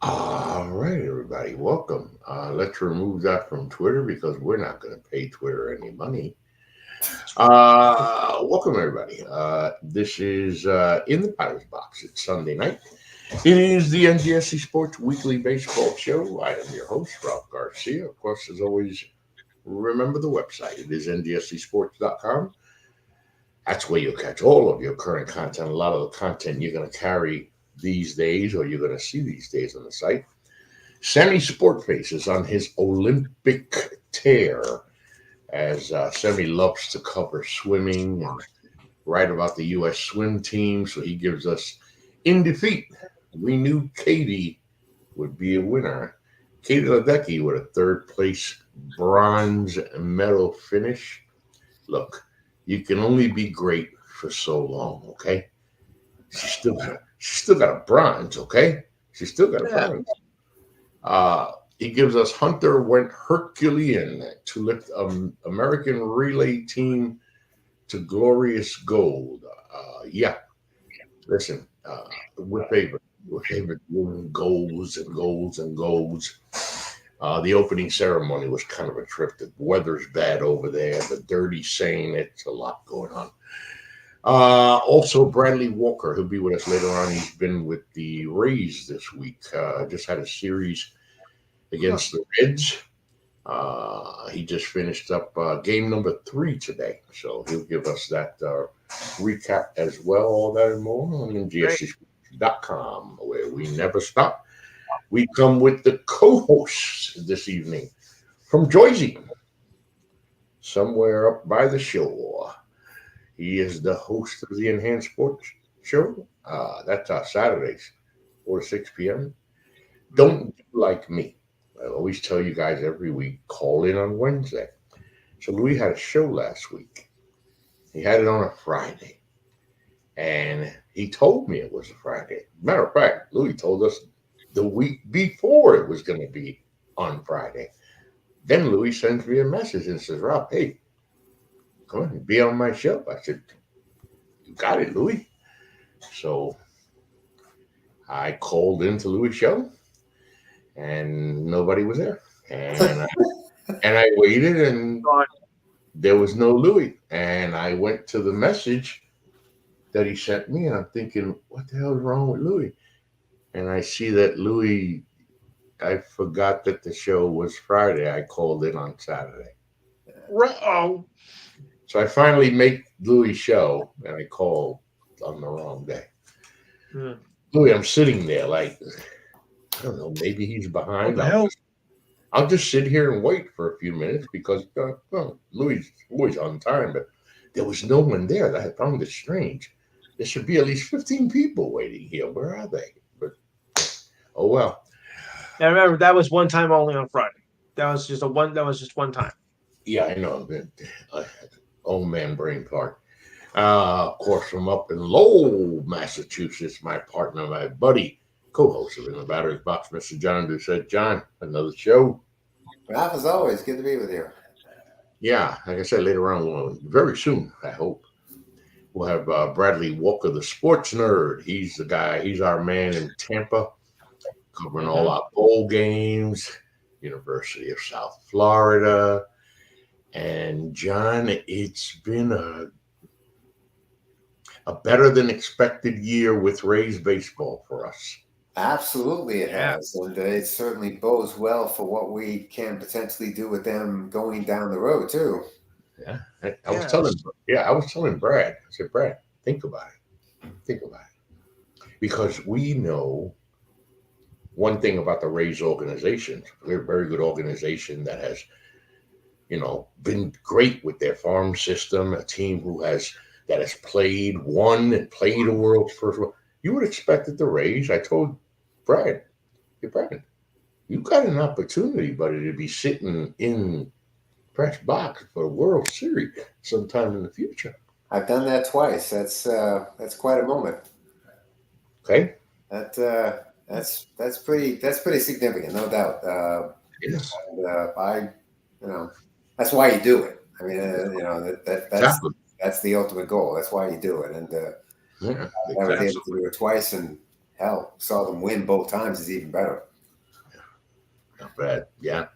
All right, everybody, welcome. Let's remove that from Twitter because we're not going to pay Twitter any money. Welcome, everybody. This is In the Pirates Box. It's Sunday night. It is the NGSC Sports Weekly Baseball Show. I am your host, Ralph Garcia. Of course, as always, remember the website. It is ngscsports.com. That's where you'll catch all of your current content. A lot of the content you're going to carry these days or you're going to see these days on the site. Sammy Sportface is on his Olympic tear as Sammy loves to cover swimming and write about the U.S. swim team. So he gives us in defeat. We knew Katie would be a winner. Katie Ledecky with a third place bronze medal finish. Look, you can only be great for so long, okay? She's still got a bronze, okay? She's still got a Yeah. bronze. He gives us Hunter went Herculean to lift American relay team to glorious gold. Yeah, listen, we're favored. We're favored winning goals and goals and goals. The opening ceremony was kind of a trip. The weather's bad over there. The dirty saying it's a lot going on. Also, Bradley Walker, who'll be with us later on. He's been with the Rays this week. Just had a series Huh. against the Reds. He just finished up game number 3 today, so he'll give us that recap as well. All that and more on Great. NGSC.com, where we never stop. We come with the co-hosts this evening from Jersey, somewhere up by the shore. He is the host of the Enhanced Sports Show. That's Saturdays, 4 to 6 p.m. Mhm. Don't do like me. I always tell you guys every week, call in on Wednesday. So Louis had a show last week. He had it on a Friday. And he told me it was a Friday. Matter of fact, Louis told us the week before it was going to be on Friday. Then Louis sends me a message and says, Rob, hey, come on, be on my show. I said, you got it, Louis. So I called into Louis' show and nobody was there. And I waited and Gone. there was no Louis. And I went to the message that he sent me, and I'm thinking, what the hell is wrong with Louis? And I see that Louis, I forgot that the show was Friday. I called in on Saturday. Oh. So I finally make Louis' show, and I called on the wrong day. Hmm. Louis, I'm sitting there like, I don't know, maybe he's What behind. the I'll hell? just I'll just sit here and wait for a few minutes because well, Louis is always on time, but there was no one there. I found it strange. There should be at least 15 people waiting here. Where are they? But oh well. Now remember that was one time only on Friday. That was just one time. Yeah, I know. Uh, Old man brain fart. Of course, from up in Lowell, Massachusetts, my partner, my buddy, co-host of In the Batter's Box, Mr. John Doucette. John, another show. Ralph, as always, good to be with you. Yeah, like I said, later on, very soon, I hope. We'll have Bradley Walker, the sports nerd. He's the guy. He's our man in Tampa, covering all Hmm. our bowl games, University of South Florida. And John, it's been a better than expected year with Rays baseball for us. Absolutely, it Yeah. has. And it certainly bodes well for what we can potentially do with them going down the road, too. Yeah, I was telling, Yes. yeah, I was telling Brad. I said, Brad, think about it. Think about it, because we know one thing about the Rays organization. They're a very good organization that has been great with their farm system, a team that has won and played a world's first. You would expect that the Rays. I told Brad, hey Brad, you got an opportunity, buddy, to be sitting in press box for a World Series sometime in the future. I've done that twice. That's quite a moment. Okay. That that's pretty significant, no doubt. Yes. I, that's why you do it. I mean, Exactly. that's the ultimate goal. That's why you do it. And Yeah. I was able Exactly. to do it twice, and hell, saw them win both times is even better. Not bad. Yeah.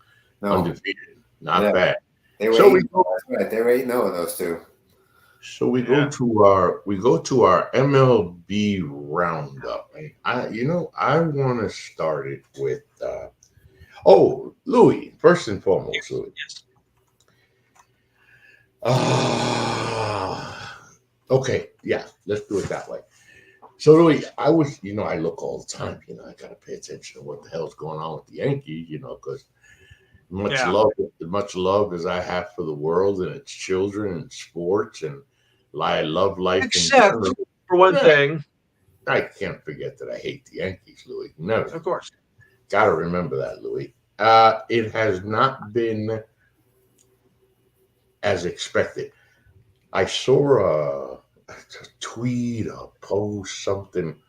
No, Undefeated. Not yeah. bad. They were So 8. we go That's right. They were 8-0 in those two. so we Yeah. go to our MLB roundup. And I want to start it with Louis, first and foremost, Louis. Yes. Okay, yeah, let's do it that way. So Louis, I look all the time, I gotta pay attention to what the hell's going on with the Yankees, because Yeah. much love as I have for the world and its children and sports, and I love life in Except general. for one Yeah. thing, I can't forget that I hate the Yankees, Louis. Never. of course. Gotta remember that, Louis. It has not been as expected. I saw a tweet, a post, something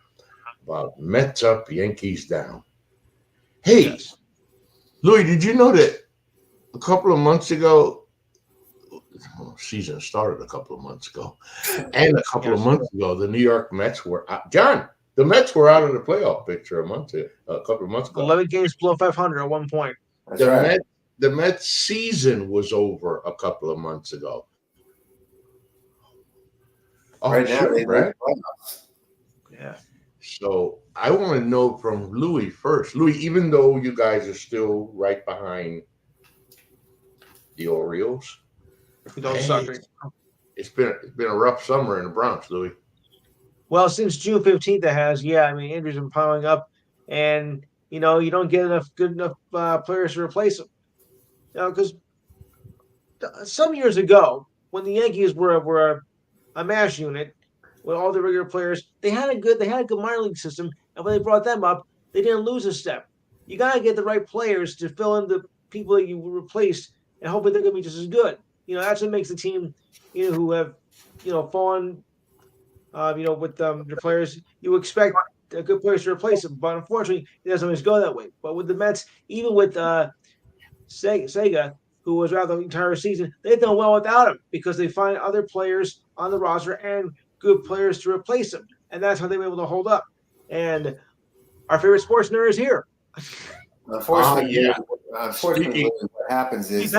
about Mets up, Yankees down. Hey, Yes. Louis, did you know that a couple of months ago, season started a couple of months ago, and a couple of months ago, the New York Mets were out. John, the Mets were out of the playoff picture a couple of months ago. 11 games below 500 at one point. That's right. The Mets season was over a couple of months ago. Oh, Right now, sure, they Brad. Yeah. So I want to know from Louis first. Louis, even though you guys are still right behind the Orioles, We don't suck. it's been a rough summer in the Bronx, Louis. Well, since June 15th, it has. Yeah, I mean, injuries have been piling up, and you don't get good enough players to replace them. Because some years ago, when the Yankees were a mash unit with all the regular players, they had a good minor league system, and when they brought them up, they didn't lose a step. You got to get the right players to fill in the people that you replaced, and hopefully they're going to be just as good. That's what makes the team, who have, fallen, with the players. You expect good players to replace them, but unfortunately, it doesn't always go that way. But with the Mets, even with Sega, who was out the entire season, they've done well without him because they find other players on the roster and good players to replace him, and that's how they were able to hold up. And our favorite sports nerd is here. Unfortunately, Speaking, what happens is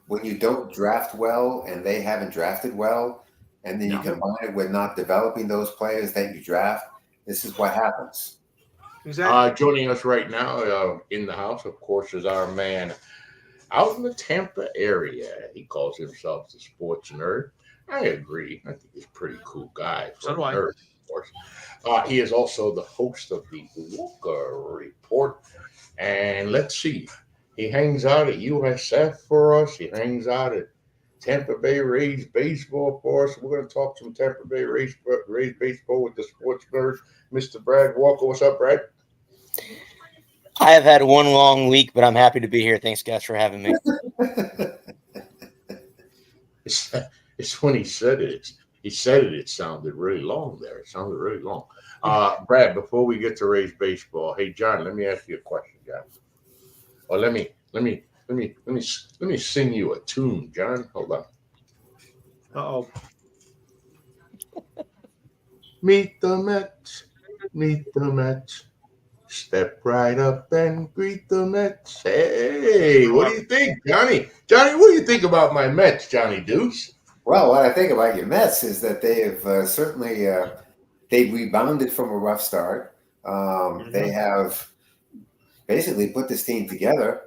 when you don't draft well and they haven't drafted well, and then you combine it with not developing those players that you draft, this is what happens. Exactly. Joining us right now in the house, of course, is our man out in the Tampa area. He calls himself the sports nerd. I agree. I think he's a pretty cool guy for a nerd, of course. He is also the host of the Walker Report. And let's see, he hangs out at USF for us. He hangs out at Tampa Bay Rays baseball for us. We're going to talk some Tampa Bay Rays baseball with the sports nerd, Mr. Brad Walker. What's up, Brad? I have had one long week, but I'm happy to be here. Thanks, guys, for having me. It's when he said it. It sounded really long there. It sounded really long. Brad, before we get to Rays baseball, hey John, let me ask you a question, John. Or let me sing you a tune, John. Hold on. Uh-oh. Meet the Mets. Meet the Mets. Step right up and greet the Mets. Hey, what do you think, Johnny? Johnny, what do you think about my Mets, Johnny Deuce? Well, what I think about your Mets is that they have certainly they've rebounded from a rough start. They have basically put this team together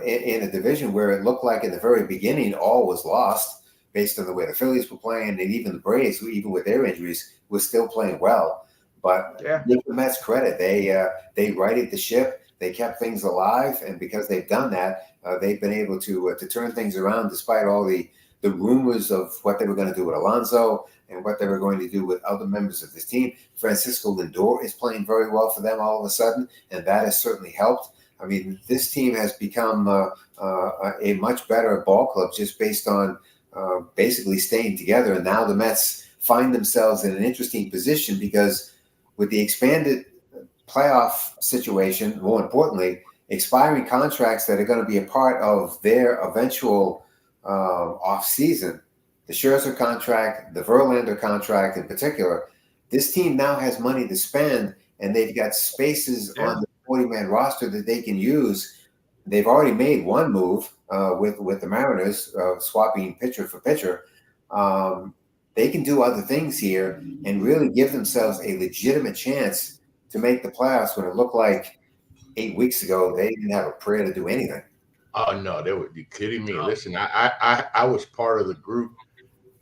in a division where it looked like in the very beginning all was lost based on the way the Phillies were playing, and even the Braves, who even with their injuries, was still playing well. But give the Mets credit. They righted the ship. They kept things alive, and because they've done that, they've been able to turn things around despite all the rumors of what they were going to do with Alonso and what they were going to do with other members of this team. Francisco Lindor is playing very well for them all of a sudden, and that has certainly helped. I mean, this team has become a much better ball club just based on basically staying together. And now the Mets find themselves in an interesting position because with the expanded playoff situation, more importantly, expiring contracts that are going to be a part of their eventual off-season, the Scherzer contract, the Verlander contract in particular, this team now has money to spend, and they've got spaces on the 40-man roster that they can use they've already made one move with the Mariners, swapping pitcher for pitcher. They can do other things here and really give themselves a legitimate chance to make the playoffs when it looked like 8 weeks ago they didn't have a prayer to do anything. Oh no, they would be kidding me. Listen, I was part of the group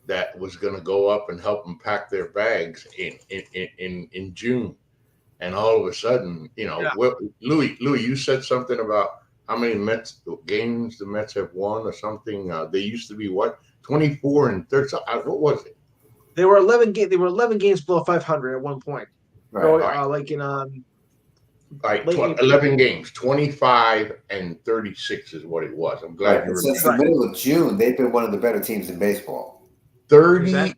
that was going to go up and help them pack their bags in June, and all of a sudden, Louis, you said something about how many Mets games the Mets have won or something. They used to be what 24 and 30. What was it? They were 11 games. They were 11 games below 500 at one point. Right. Like in Right, 11 games, 25 and 36 is what it was. I'm glad you remember. Since the middle of June, they've been one of the better teams in baseball. 30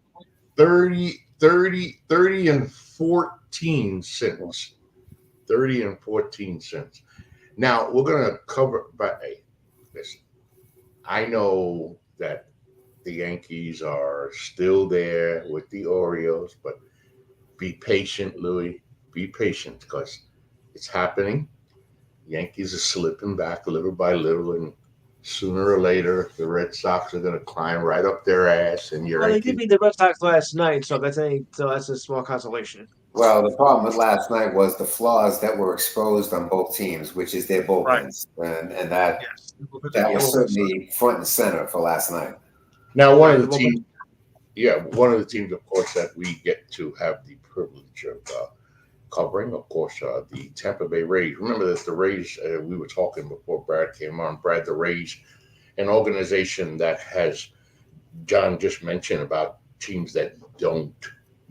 and 14 cents. 30 and 14 cents. Now, we're going to cover, but hey, listen, I know that the Yankees are still there with the Orioles, but be patient, Louis. Be patient because it's happening. Yankees are slipping back little by little, and sooner or later, the Red Sox are going to climb right up their ass. And they did beat the Red Sox last night, so that's a small consolation. Well, the problem with last night was the flaws that were exposed on both teams, which is their bullpens, and that was certainly front and center for last night. Now, one of the teams, of course, that we get to have the privilege of covering, of course, the Tampa Bay Rays. Remember that the Rays, we were talking before Brad came on. Brad, the Rays, an organization that has, John just mentioned about teams that don't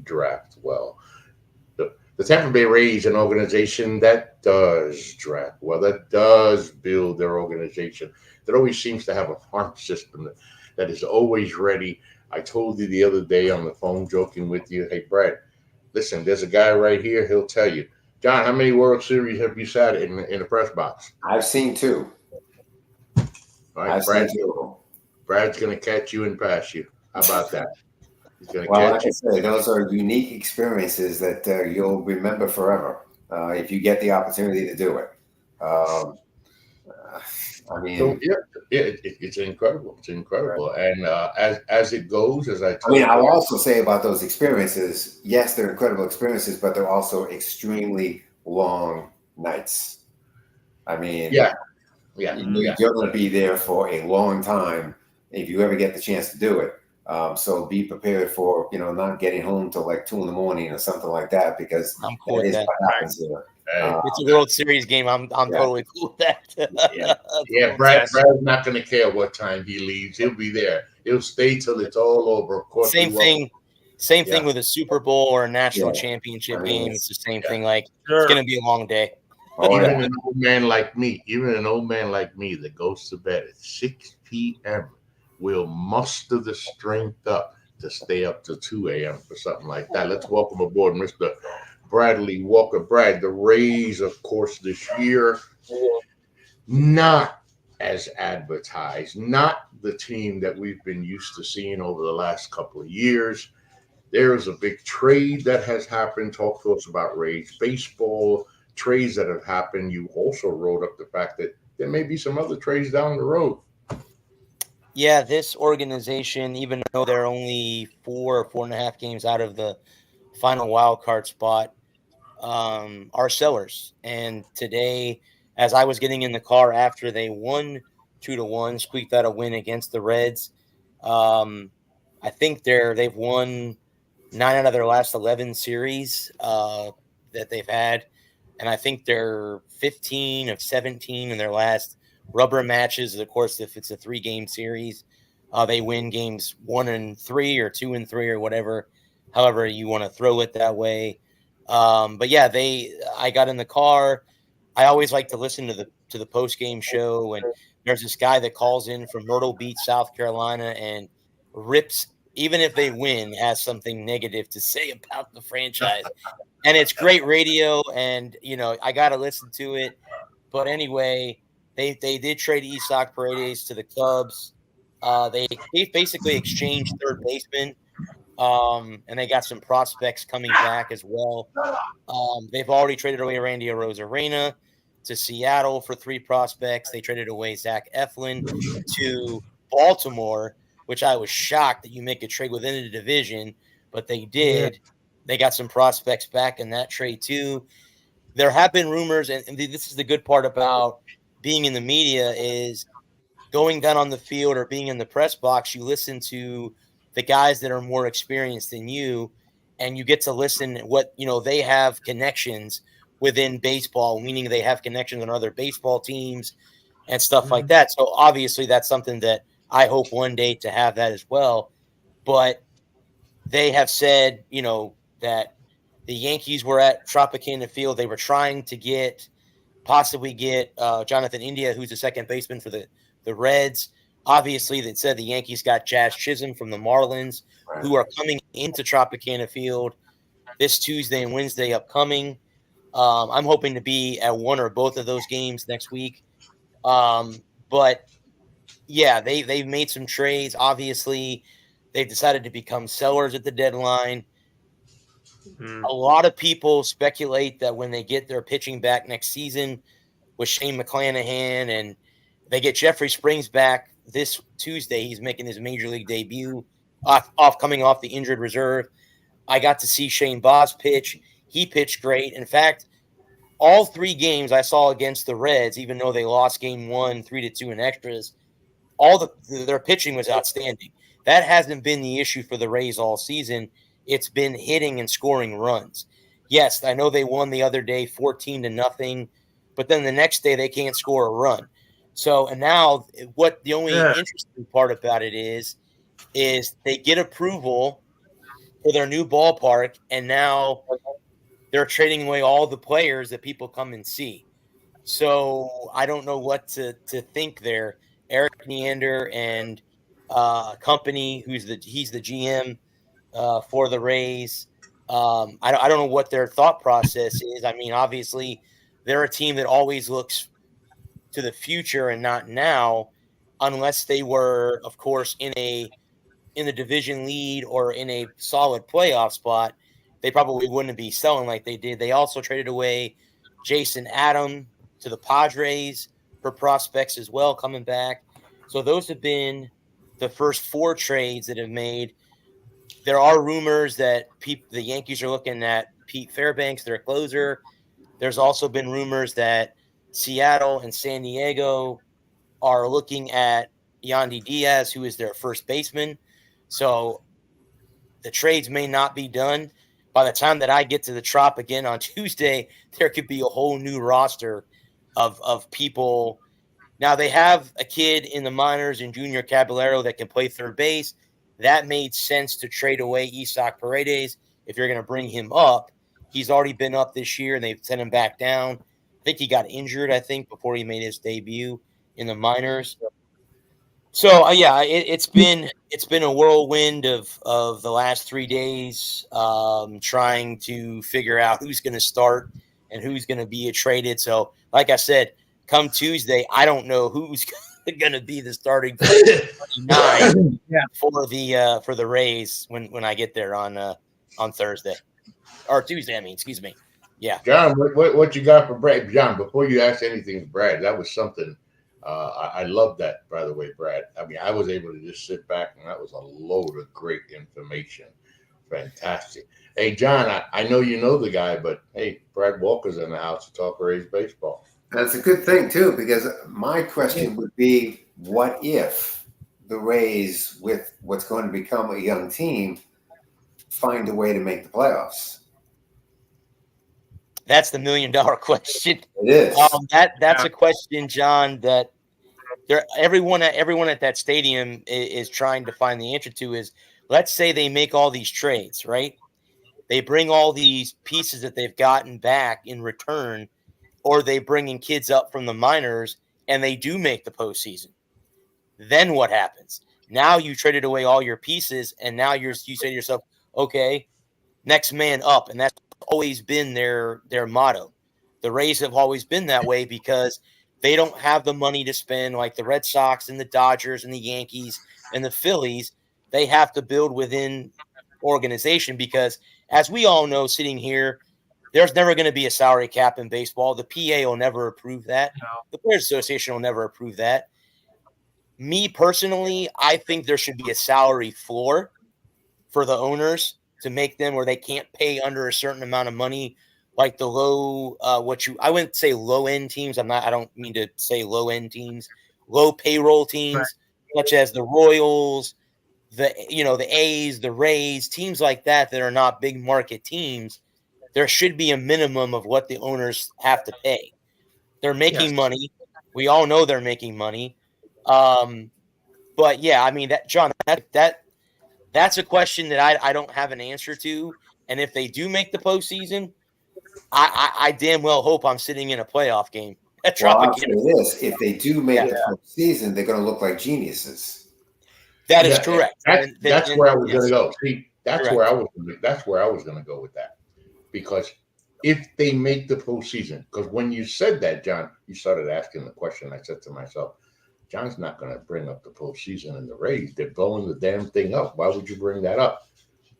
draft well. The Tampa Bay Rays, an organization that does draft well, that does build their organization, that always seems to have a farm system that is always ready. I told you the other day on the phone, joking with you, hey, Brad, listen, there's a guy right here. He'll tell you. John, how many World Series have you sat in the press box? I've seen 2. All right, Brad's going to catch you and pass you. How about that? He's going to catch you. Like I say, those are unique experiences that you'll remember forever if you get the opportunity to do it. I mean, so, it's incredible. It's incredible. Right. And as it goes, as I told you, I'll also say about those experiences, yes, they're incredible experiences, but they're also extremely long nights. I mean, you're going to be there for a long time if you ever get the chance to do it. So be prepared for, not getting home till like 2 a.m. or something like that, because I'm cool with that. What happens here. It's a World Series game. I'm totally cool with that. Brad's not going to care what time he leaves. He'll be there. He'll stay till it's all over. Of course, same thing with a Super Bowl or a national championship game. It's the same thing. Like it's going to be a long day. Even an old man like me that goes to bed at 6 p.m. will muster the strength up to stay up to 2 a.m. for something like that. Let's welcome aboard Mr. Bradley Walker. Brad, the Rays, of course, this year, not as advertised, not the team that we've been used to seeing over the last couple of years. There is a big trade that has happened. Talk to us about Rays baseball, trades that have happened. You also wrote up the fact that there may be some other trades down the road. Yeah, this organization, even though they're only 4 or 4.5 games out of the final wild card spot, are sellers. And today, as I was getting in the car after they won 2-1, squeaked out a win against the Reds, I think they've won 9 out of their last 11 series that they've had, and I think they're 15 of 17 in their last rubber matches. Of course, if it's a 3-game series, they win games 1 and 3 or 2 and 3 or whatever, however you want to throw it that way. But yeah, I got in the car. I always like to listen to the post game show, and there's this guy that calls in from Myrtle Beach, South Carolina, and rips, even if they win, has something negative to say about the franchise. And it's great radio, and I got to listen to it. But anyway, they did trade Isaac Paredes to the Cubs. They basically exchanged third baseman. And they got some prospects coming back as well. They've already traded away Randy Arozarena to Seattle for 3 prospects. They traded away Zach Eflin to Baltimore, which I was shocked that you make a trade within the division, but they did. Yeah. They got some prospects back in that trade too. There have been rumors, and this is the good part about being in the media, is going down on the field or being in the press box, you listen to the guys that are more experienced than you, and you get to listen what, they have connections within baseball, meaning they have connections on other baseball teams and stuff like that. So obviously that's something that I hope one day to have that as well. But they have said, that the Yankees were at Tropicana Field. They were trying to possibly get Jonathan India, who's the second baseman for the Reds. Obviously, that said the Yankees got Jazz Chisholm from the Marlins, who are coming into Tropicana Field this Tuesday and Wednesday upcoming. I'm hoping to be at one or both of those games next week. But yeah, they've made some trades. Obviously, they've decided to become sellers at the deadline. A lot of people speculate that when they get their pitching back next season with Shane McClanahan and they get Jeffrey Springs back this Tuesday, he's making his major league debut coming off the injured reserve. I got to see Shane Baz pitch. He pitched great. In fact, all 3 games I saw against the Reds, even though they lost game 1, 3-2 in extras, their pitching was outstanding. That hasn't been the issue for the Rays all season. It's been hitting and scoring runs. Yes, I know they won the other day 14-0, but then the next day they can't score a run. So, and now what the only interesting part about it is they get approval for their new ballpark, and now they're trading away all the players that people come and see. So I don't know what to think there. Eric Neander and company, he's the GM for the Rays. I don't know what their thought process is. I mean, obviously, they're a team that always looks to the future and not now, unless they were, of course, in the division lead or in a solid playoff spot. They probably wouldn't be selling like they did. They also traded away Jason Adam to the Padres for prospects as well, coming back. So those have been the first 4 trades that have made. There are rumors that the Yankees are looking at Pete Fairbanks, their closer. There's also been rumors that Seattle and San Diego are looking at Yandy Diaz, who is their first baseman. So the trades may not be done. By the time that I get to the Trop again on Tuesday, there could be a whole new roster of people. Now, they have a kid in the minors in Junior Caballero that can play third base. That made sense to trade away Isaac Paredes if you're going to bring him up. He's already been up this year, and they've sent him back down. I think he got injured, before he made his debut in the minors. So, it's been a whirlwind of the last 3 days, trying to figure out who's going to start and who's going to be traded. So, like I said, come Tuesday, I don't know who's going to be the starting 9 for the Rays when I get there on Thursday or Tuesday. Excuse me. Yeah, John, what you got for Brad? John, before you ask anything, Brad, that was something. I love that, by the way, Brad. I was able to just sit back, and that was a load of great information. Fantastic. Hey, John, I know you know the guy, but hey, Brad Walker's in the house to talk Rays baseball. That's a good thing, too, because my question would be, what if the Rays, with what's going to become a young team, find a way to make the playoffs? That's the $1 million question. It is. That's a question, John, that everyone at that stadium is trying to find the answer to. Is, let's say they make all these trades, right? They bring all these pieces that they've gotten back in return, or they bring in kids up from the minors and they do make the postseason. Then what happens? Now you traded away all your pieces, and now you say to yourself, okay, next man up. And that's always been their motto. The Rays have always been that way because they don't have the money to spend like the Red Sox and the Dodgers and the Yankees and the Phillies. They have to build within organization because, as we all know, sitting here, there's never going to be a salary cap in baseball. The PA will never approve that. No. The Players Association will never approve that. Me personally, I think there should be a salary floor for the owners to make them where they can't pay under a certain amount of money, like the low, I wouldn't say low end teams. I don't mean to say low end teams, low payroll teams, such as the Royals, the A's, the Rays, teams like that are not big market teams. There should be a minimum of what the owners have to pay. They're making money. We all know they're making money. But yeah, I mean, John, that's a question that I don't have an answer to. And if they do make the postseason, I damn well hope I'm sitting in a playoff game. Well, I'll say this: if they do make the postseason, they're going to look like geniuses. That is correct. That's where I was going to go. See, that's where I was going to go with that, because if they make the postseason, because when you said that, John, you started asking the question. I said to myself, John's not going to bring up the postseason and the Rays. They're blowing the damn thing up. Why would you bring that up?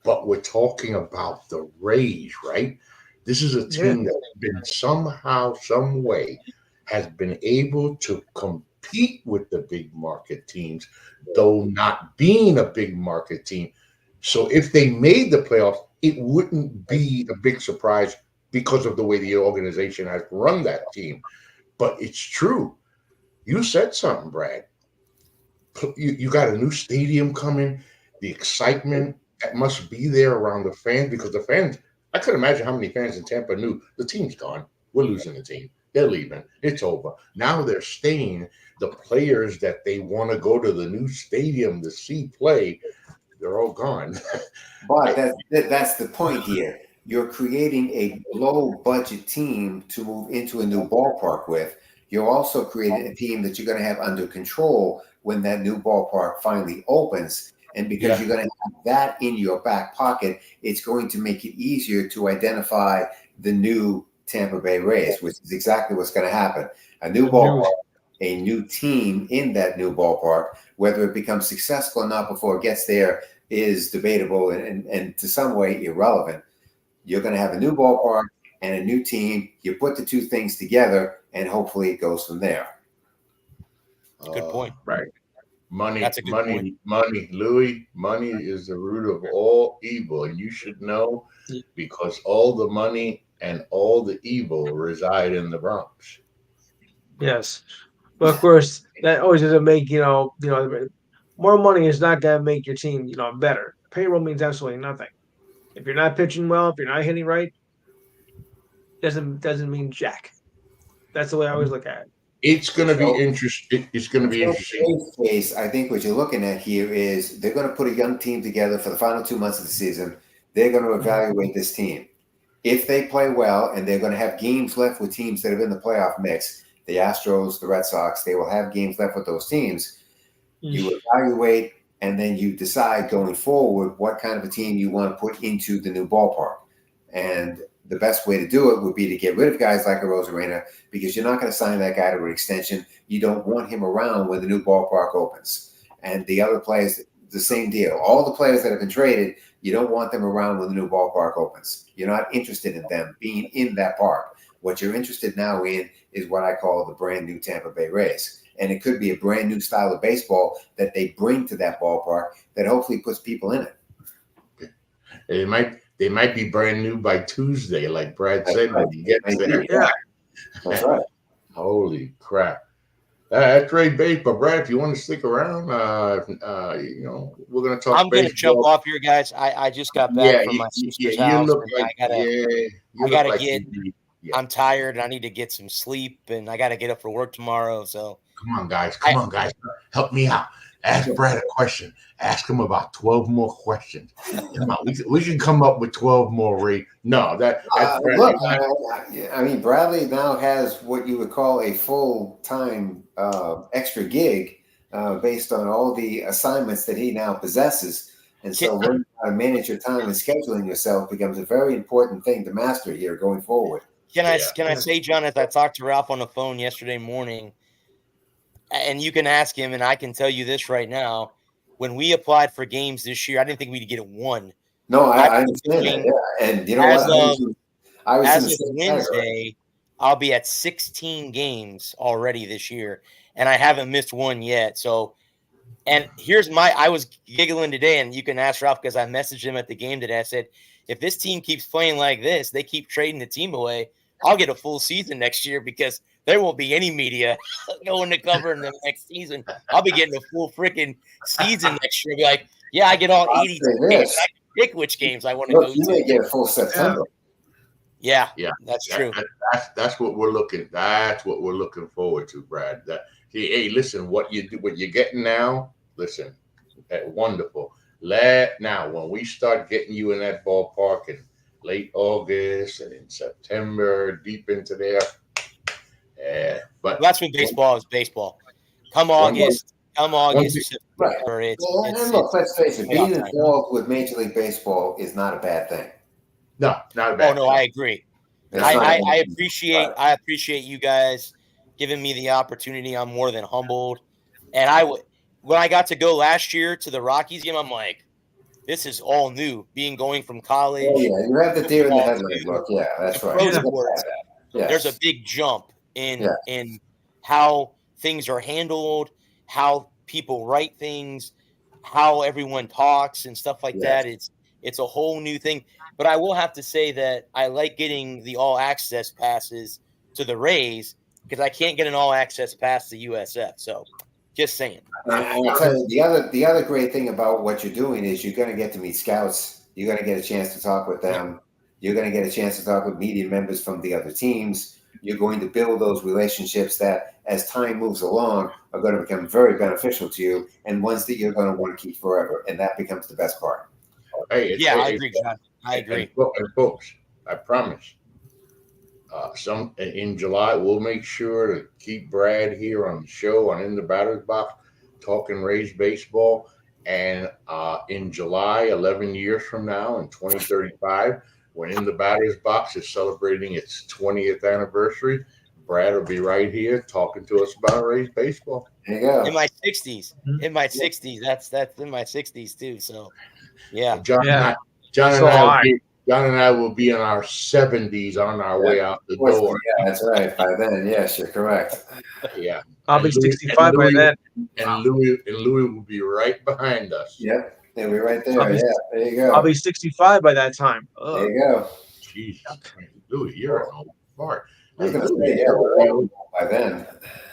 But we're talking about the Rays, right? This is a team that's been somehow, some way, has been able to compete with the big market teams, though not being a big market team. So if they made the playoffs, it wouldn't be a big surprise because of the way the organization has run that team. But it's true. You said something, Brad. You got a new stadium coming, the excitement that must be there around the fans, because the fans, I could imagine how many fans in Tampa knew the team's gone. We're losing the team. They're leaving. It's over. Now they're staying. The players that they want to go to the new stadium to see play, they're all gone. But that's the point here. You're creating a low-budget team to move into a new ballpark with. You're also creating a team that you're going to have under control when that new ballpark finally opens. And because you're going to have that in your back pocket, it's going to make it easier to identify the new Tampa Bay Rays, which is exactly what's going to happen. A new ballpark, a new team in that new ballpark, whether it becomes successful or not before it gets there is debatable and to some way irrelevant. You're going to have a new ballpark and a new team. You put the two things together, and hopefully it goes from there. Good point. Right. Money, That's a good point. money, Louis, money is the root of all evil. And you should know, because all the money and all the evil reside in the Bronx. Yes. But of course, that always doesn't make, more money is not going to make your team, better. Payroll means absolutely nothing. If you're not pitching well, if you're not hitting right, doesn't mean jack. That's the way I always look at it. It's going to be interesting. It's going to be interesting. Case, I think what you're looking at here is they're going to put a young team together for the final 2 months of the season. They're going to evaluate this team. If they play well and they're going to have games left with teams that have been in the playoff mix, the Astros, the Red Sox, they will have games left with those teams. You evaluate, and then you decide going forward what kind of a team you want to put into the new ballpark. And the best way to do it would be to get rid of guys like a Rosarena, because you're not going to sign that guy to an extension. You don't want him around when the new ballpark opens. And the other players, the same deal. All the players that have been traded, you don't want them around when the new ballpark opens. You're not interested in them being in that park. What you're interested now in is what I call the brand new Tampa Bay Rays. And it could be a brand new style of baseball that they bring to that ballpark that hopefully puts people in it. They might be brand new by Tuesday, like Brad said when he gets there. Yeah. That's right. Holy crap. That's great baseball. Brad, if you want to stick around, we're going to talk. I'm going to jump off here, guys. I just got back from my sister's house. I'm tired. I need to get some sleep, and I got to get up for work tomorrow. So come on, guys. Help me out. Ask Brad a question. Ask him about 12 more questions. Come on, we can come up with 12 more. No, that's look. I mean, Bradley now has what you would call a full-time extra gig based on all the assignments that he now possesses. And so learning how to manage your time and scheduling yourself becomes a very important thing to master here going forward. Can I say, John, as I talked to Ralph on the phone yesterday morning, and you can ask him, and I can tell you this right now, when we applied for games this year, I didn't think we'd get one. No, I understand that. Yeah. And you know what? I was in as the of same category. Wednesday, I'll be at 16 games already this year, and I haven't missed one yet. So, and here's I was giggling today, and you can ask Ralph because I messaged him at the game today. I said, if this team keeps playing like this, they keep trading the team away, I'll get a full season next year because there won't be any media going to cover in the next season. I'll be getting a full freaking season next year. Be like, yeah, I get all 80 games. I can pick which games I want to go You may to. get a full September. Yeah, Yeah, that's true. That's what we're looking. That's what we're looking forward to, Brad. Hey, listen, what you're getting now. Listen, wonderful. Now when we start getting you in that ballpark in late August and in September, deep into there. But that's when baseball is baseball. Come August, Right. September, And look, let's face it, being involved with Major League Baseball is not a bad thing. No, not a bad thing. I agree. I appreciate you guys giving me the opportunity. I'm more than humbled. And when I got to go last year to the Rockies game, I'm like, this is all new. Going from college. Oh, yeah, you have the deer in the headlights look. Yeah, that's right. Pro sports. Yes. There's a big jump in how things are handled, how people write things, how everyone talks and stuff like that. It's a whole new thing. But I will have to say that I like getting the all access passes to the Rays because I can't get an all access pass to USF. So just saying. I'll tell you, the other great thing about what you're doing is you're going to get to meet scouts. You're going to get a chance to talk with them. You're going to get a chance to talk with media members from the other teams. You're going to build those relationships that, as time moves along, are going to become very beneficial to you and ones that you're going to want to keep forever. And that becomes the best part. I agree, John. I agree. And folks, I promise. In July, we'll make sure to keep Brad here on the show on In the Batter's Box, talking Rays baseball. And in July, 11 years from now, in 2035, when In the Batter's Box is celebrating its 20th anniversary, Brad will be right here talking to us about Rays baseball. There you go. In my 60s. In my 60s. That's in my 60s too. So, yeah. John and I will be in our 70s on our way out the door. Yeah, that's right. By then, yes, you're correct. Yeah. I'll be 65 by then. And Louis will be right behind us. Yep. They'll be right there. There you go. I'll be 65 by that time. There you go. Jeez. Louis, you're an old fart. I was going to say, we're all by then.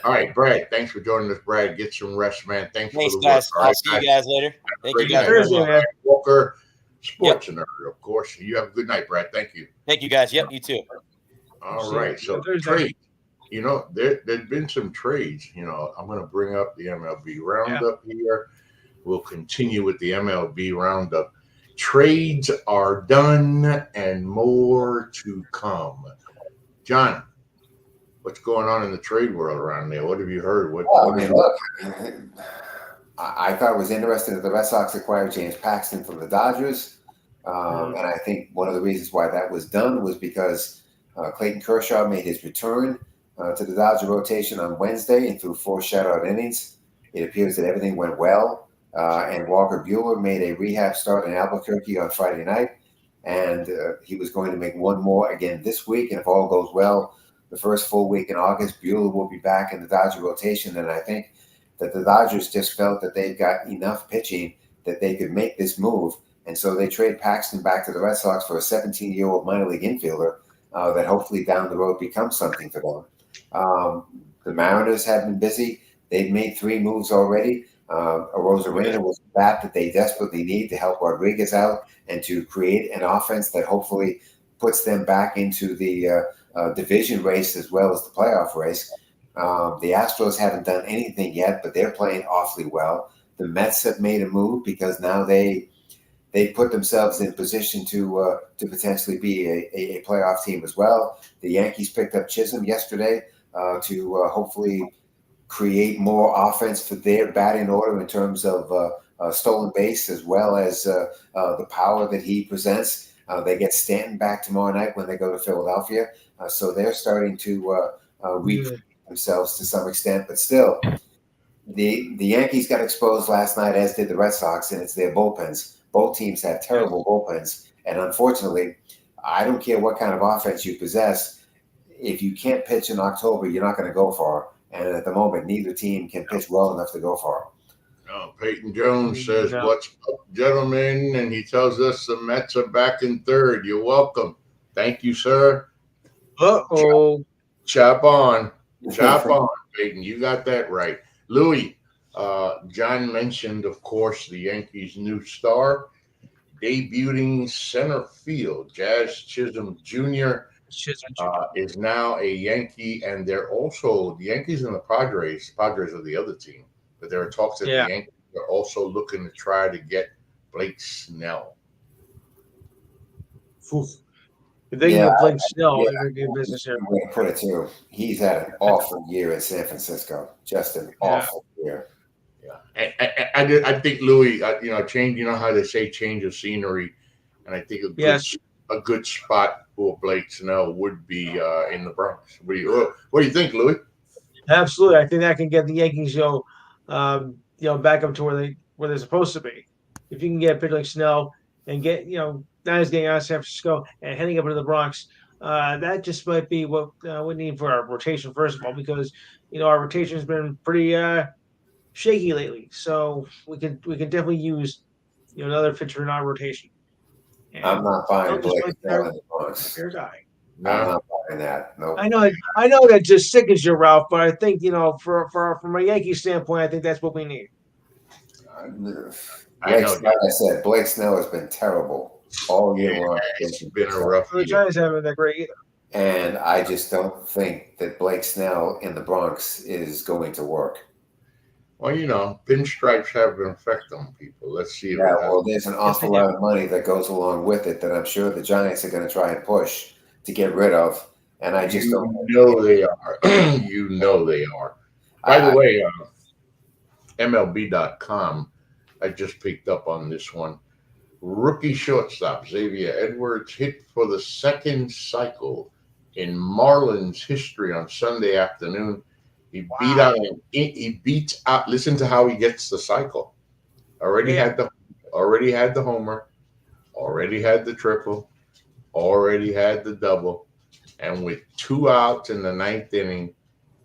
All right, Brad. Thanks for joining us, Brad. Get some rest, man. Thanks for the guys. work. I'll see you guys later. Thank you guys. Thursday, Walker Sports and of course. You have a good night, Brad. Thank you. Thank you, guys. Yep, you too. All right. So trade. There's been some trades. I'm going to bring up the MLB Roundup here. We'll continue with the MLB Roundup. Trades are done and more to come. John, what's going on in the trade world around there? What have you heard? Look, I thought it was interesting that the Red Sox acquired James Paxton from the Dodgers. And I think one of the reasons why that was done was because Clayton Kershaw made his return to the Dodger rotation on Wednesday and threw 4 shutout innings. It appears that everything went well. And Walker Buehler made a rehab start in Albuquerque on Friday night. And he was going to make one more again this week. And if all goes well, the first full week in August, Buehler will be back in the Dodger rotation. And I think that the Dodgers just felt that they've got enough pitching that they could make this move. And so they trade Paxton back to the Red Sox for a 17-year-old minor league infielder that hopefully down the road becomes something for them. The Mariners have been busy. They've made 3 moves already. Rosarena was a bat that they desperately need to help Rodriguez out and to create an offense that hopefully puts them back into the division race as well as the playoff race. The Astros haven't done anything yet, but they're playing awfully well. The Mets have made a move because now they put themselves in position to potentially be a playoff team as well. The Yankees picked up Chisholm yesterday to hopefully create more offense for their batting order in terms of stolen base as well as the power that he presents. They get Stanton back tomorrow night when they go to Philadelphia. So they're starting to recreate themselves to some extent. But still, the Yankees got exposed last night, as did the Red Sox, and it's their bullpens. Both teams have terrible bullpens. And unfortunately, I don't care what kind of offense you possess. If you can't pitch in October, you're not going to go far. And at the moment, neither team can pitch well enough to go far. Peyton Jones says, No. "What's up, gentlemen?" And he tells us the Mets are back in third. You're welcome. Thank you, sir. Uh-oh. Chop on, Peyton. You got that right. Louis, John mentioned, of course, the Yankees' new star, debuting center field. Jazz Chisholm Jr. Is now a Yankee, and they're also the Yankees and the Padres. Padres are the other team, but there are talks that the Yankees are also looking to try to get Blake Snell. Oof. If they can get Blake Snell, they're going to do business here. I'm going to put it too. He's had an awful year in San Francisco. Just an awful year. Yeah, I think Louis, change. You know how they say change of scenery, and I think a good spot for Blake Snell would be in the Bronx. What do you think, Louis? Absolutely, I think that can get the Yankees, back up to where they're supposed to be. If you can get a pitcher like Snell and get, now he's getting out of San Francisco and heading up into the Bronx, that just might be what we need for our rotation. First of all, because our rotation has been pretty shaky lately, so we can definitely use another pitcher in our rotation. And I'm not buying Blake Snell in the Bronx. I'm not buying that. Nope. I know that just sickens you, Ralph, but I think from a Yankee standpoint, I think that's what we need. Blake Snell has been terrible all year long. It's been a rough year. The Giants haven't been that great either. And I just don't think that Blake Snell in the Bronx is going to work. Well, pinstripes have an effect on people. Let's see. There's an awful lot of money that goes along with it that I'm sure the Giants are going to try and push to get rid of. And I just don't know they are. They are. By the way, MLB.com, I just picked up on this one. Rookie shortstop Xavier Edwards hit for the second cycle in Marlins history on Sunday afternoon. He beats out. Listen to how he gets the cycle. Already had the homer, already had the triple, already had the double, and with 2 outs in the 9th inning,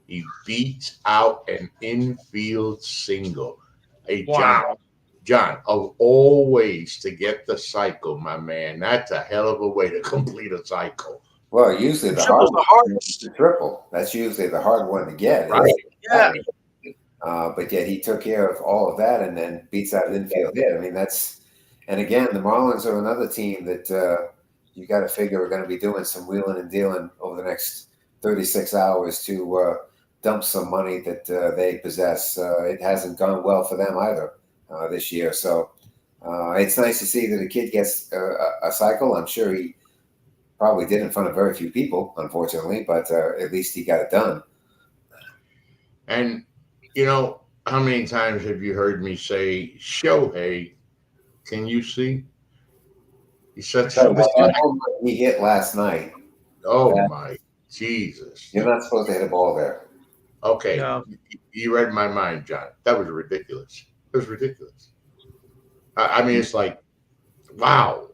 he beats out an infield single. Hey, John, of all ways to get the cycle, my man, that's a hell of a way to complete a cycle. Well, usually the hardest is the triple. That's usually the hard one to get. Right. Yeah. But yet he took care of all of that and then beats out an infield hit. I mean, and again, the Marlins are another team that you got to figure are going to be doing some wheeling and dealing over the next 36 hours to dump some money that they possess. It hasn't gone well for them either this year. So it's nice to see that a kid gets a cycle. I'm sure he probably did in front of very few people, unfortunately, but at least he got it done. And, how many times have you heard me say, Shohei, can you see? He said he hit last night. Oh, my Jesus. You're not supposed to hit a ball there. Okay. No. You read my mind, John. That was ridiculous. It was ridiculous. I mean, it's like, wow.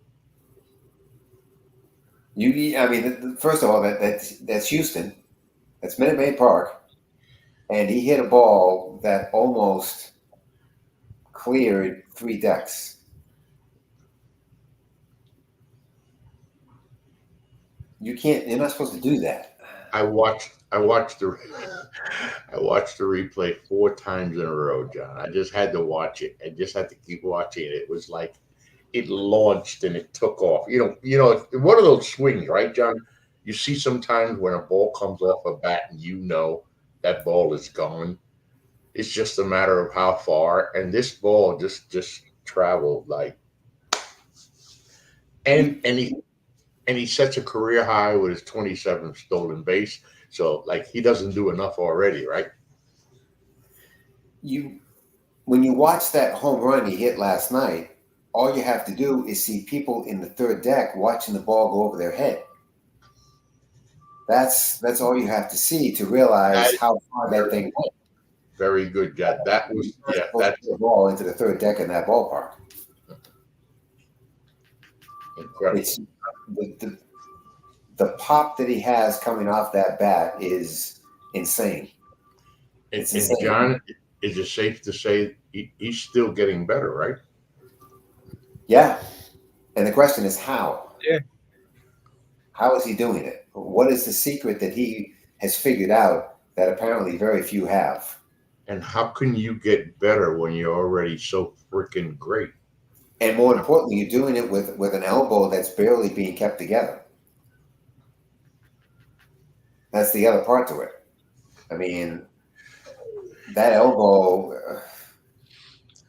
First of all, that's Houston. That's Minute Maid Park. And he hit a ball that almost cleared 3 decks. You're not supposed to do that. I watched the replay 4 times in a row, John. I just had to watch it. I just had to keep watching it. It was like it launched and it took off. One of those swings, right, John? You see sometimes when a ball comes off a bat and that ball is gone. It's just a matter of how far. And this ball just traveled like, and he sets a career high with his 27th stolen base. So he doesn't do enough already, right? When you watch that home run he hit last night, all you have to do is see people in the 3rd deck watching the ball go over their head. That's all you have to see to realize how far that thing went. Very good, John. That was that's the ball into the 3rd deck in that ballpark. Incredible. the pop that he has coming off that bat is insane. And John, is it safe to say he's still getting better, right? Yeah. And the question is how? Yeah. How is he doing it? What is the secret that he has figured out that apparently very few have? And how can you get better when you're already so freaking great? And more importantly, you're doing it with an elbow that's barely being kept together. That's the other part to it. I mean, that elbow,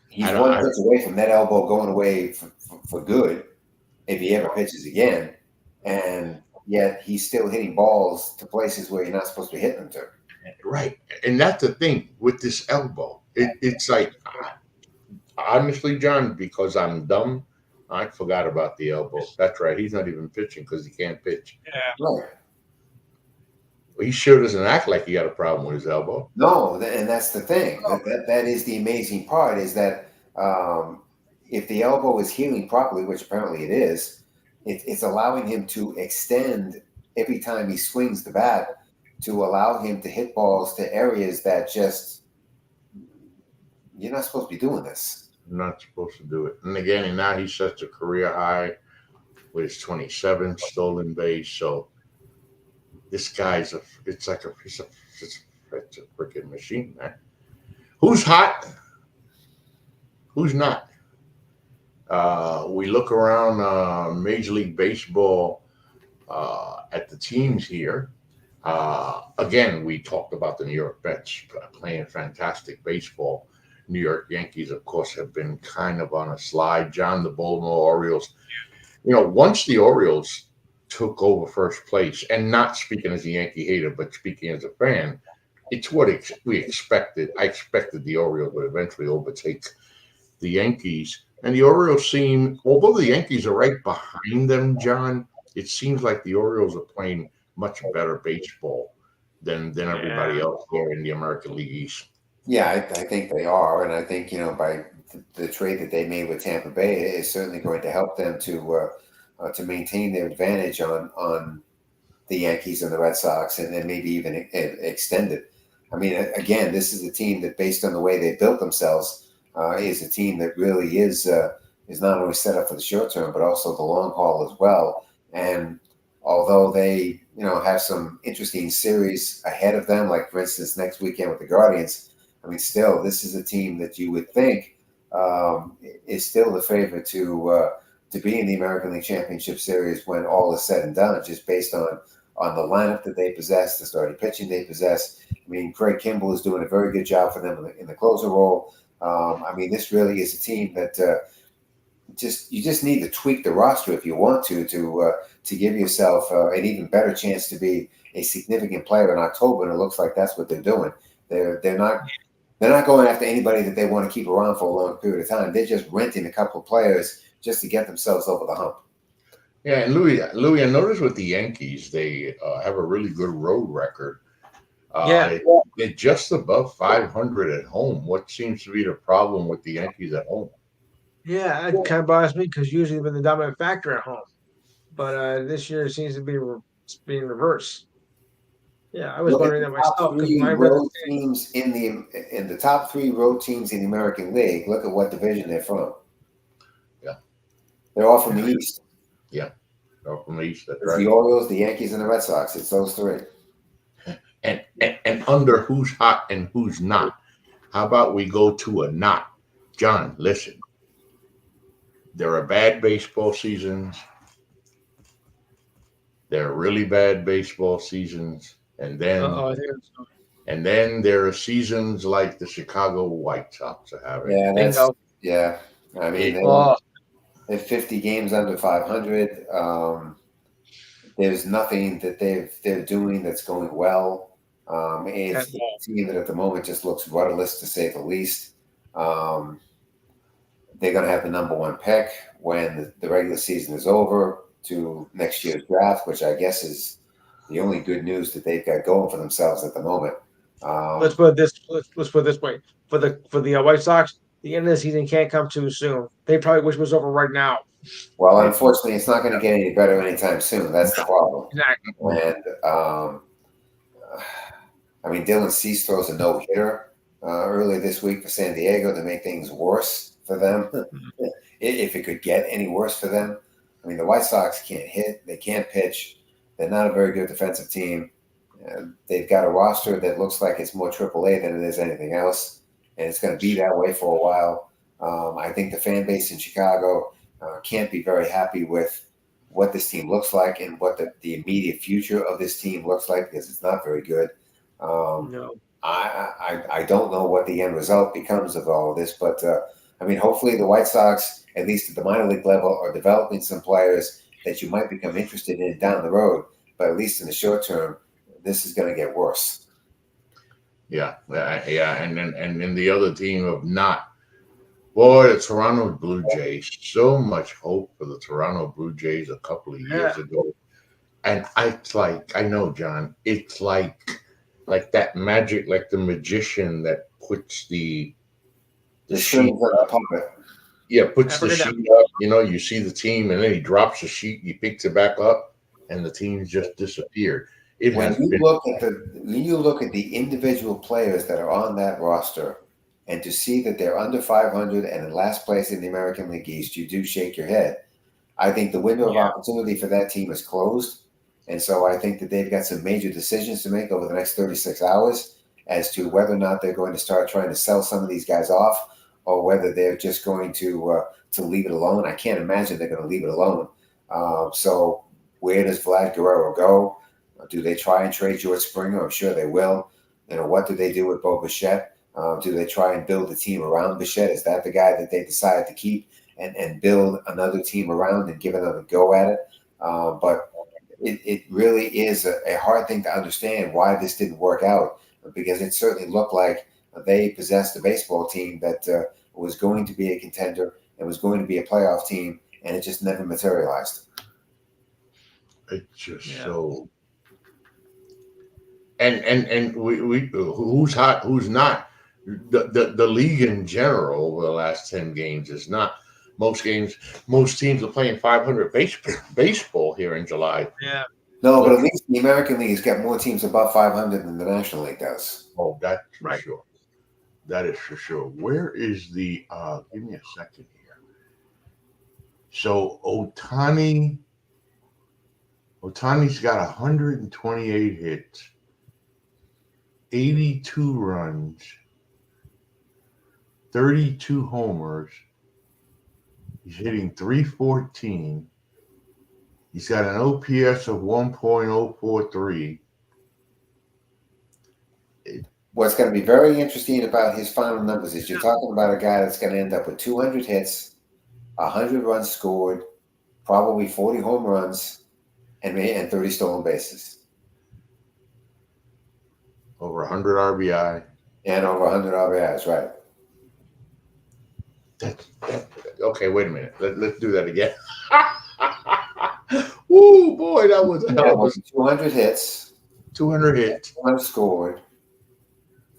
he's one pitch away from that elbow going away for good if he ever pitches again. And yet he's still hitting balls to places where you're not supposed to be hitting them to. Right. And that's the thing with this elbow. It's like, honestly, John, because I'm dumb, I forgot about the elbow. That's right. He's not even pitching because he can't pitch. Yeah. Right. He sure doesn't act like he got a problem with his elbow. No, and that's the thing. That is the amazing part is that if the elbow is healing properly, which apparently it is, it's allowing him to extend every time he swings the bat to allow him to hit balls to areas that just you're not supposed to be doing this. I'm not supposed to do it. And again, and now he sets a career high with his 27 stolen base. So this guy's it's a freaking machine, man. Who's hot? Who's not? We look around Major League Baseball at the teams here. Again, we talked about the New York Mets playing fantastic baseball. New York Yankees, of course, have been kind of on a slide. John, the Baltimore Orioles. Once the Orioles took over first place, and not speaking as a Yankee hater, but speaking as a fan, it's what we expected. I expected the Orioles would eventually overtake the Yankees. And the Orioles seem, although the Yankees are right behind them, John, it seems like the Orioles are playing much better baseball than everybody else there in the American League East. Yeah, I think they are. And I think, by the trade that they made with Tampa Bay is certainly going to help them to maintain their advantage on the Yankees and the Red Sox, and then maybe even extend it. I mean, again, this is a team that, based on the way they built themselves, is a team that really is not only set up for the short term, but also the long haul as well. And although they, have some interesting series ahead of them, like for instance next weekend with the Guardians, I mean, still, this is a team that you would think is still the favorite to be in the American League Championship Series when all is said and done, just based on the lineup that they possess, the starting pitching they possess. I mean, Craig Kimbrell is doing a very good job for them in the closer role. I mean, this really is a team that you just need to tweak the roster if you want to give yourself an even better chance to be a significant player in October. And it looks like that's what they're doing. They're not going after anybody that they want to keep around for a long period of time. They're just renting a couple of players just to get themselves over the hump. Yeah, and Louis, I noticed with the Yankees, they have a really good road record. They're just above 500 at home. What seems to be the problem with the Yankees at home? Yeah, it kind of bothers me because usually they've been the dominant factor at home, but this year it seems to be being reversed. Yeah, I was wondering that myself. Teams in the top three road teams in the American League. Look at what division they're from. Yeah, they're all from the East. Yeah, they're all from the East. That's it's right. The Orioles, the Yankees, and the Red Sox. It's those three. And under who's hot and who's not. How about we go to a not? John, listen. There are bad baseball seasons. There are really bad baseball seasons. And then there are seasons like the Chicago White Sox are having. Yeah, I mean, they're 50 games under 500. There's nothing that they're doing that's going well. It's a team that at the moment just looks rudderless, to say the least. They're going to have the number one pick when the regular season is over to next year's draft, which I guess is the only good news that they've got going for themselves at the moment. Let's put it this way: for the White Sox, the end of the season can't come too soon. They probably wish it was over right now. Well, unfortunately, it's not going to get any better anytime soon. That's the problem. Exactly. And I mean, Dylan Cease throws a no-hitter early this week for San Diego to make things worse for them, if it could get any worse for them. I mean, the White Sox can't hit. They can't pitch. They're not a very good defensive team. They've got a roster that looks like it's more AAA than it is anything else, and it's going to be that way for a while. I think the fan base in Chicago can't be very happy with what this team looks like and what the immediate future of this team looks like, because it's not very good. No. I don't know what the end result becomes of all of this, but I mean, hopefully the White Sox, at least at the minor league level, are developing some players that you might become interested in down the road. But at least in the short term, this is going to get worse. Yeah, and then the other team of not. Boy, the Toronto Blue Jays. So much hope for the Toronto Blue Jays a couple of years ago. And it's like, I know, John, it's like that magic, like the magician that puts the sheet up. Yeah, puts the sheet up. You know, you see the team, and then he drops the sheet, he picks it back up, and the team just disappeared. When you look at the individual players that are on that roster, and to see that they're under 500 and in last place in the American League East, you do shake your head. I think the window of opportunity for that team is closed. And so I think that they've got some major decisions to make over the next 36 hours as to whether or not they're going to start trying to sell some of these guys off, or whether they're just going to leave it alone. I can't imagine they're going to leave it alone. So where does Vlad Guerrero go? Do they try and trade George Springer? I'm sure they will. You know, what do they do with Bo Bichette? Do they try and build a team around Bichette? Is that the guy that they decide to keep and build another team around and give another go at it? But it really is a hard thing to understand why this didn't work out, because it certainly looked like they possessed a baseball team that was going to be a contender and was going to be a playoff team, and it just never materialized. It's just so. And we who's hot, who's not. The league in general over the last 10 games is not. Most teams are playing 500 baseball here in July. Yeah. No, but at least the American League has got more teams above 500 than the National League does. Oh, that's for sure. That is for sure. Where is the? Give me a second here. So Otani's got 128 hits, 82 runs, 32 homers. He's hitting .314. He's got an OPS of 1.043. What's going to be very interesting about his final numbers is you're talking about a guy that's going to end up with 200 hits, 100 runs scored, probably 40 home runs, and 30 stolen bases. Over 100 RBI. And over 100 RBIs, right. Okay, wait a minute. Let's do that again. Woo, boy, that was 200 hits. 200 hits. Runs scored,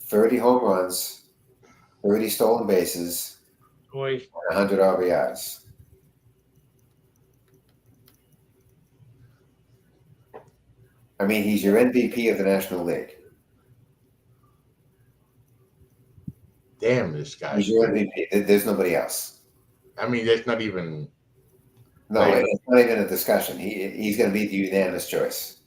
30 home runs, 30 stolen bases, and 100 RBIs. I mean, he's your MVP of the National League. Damn, this guy. He's your MVP. There's nobody else. I mean, there's not even. No, it's not even a discussion. He's going to be the unanimous choice.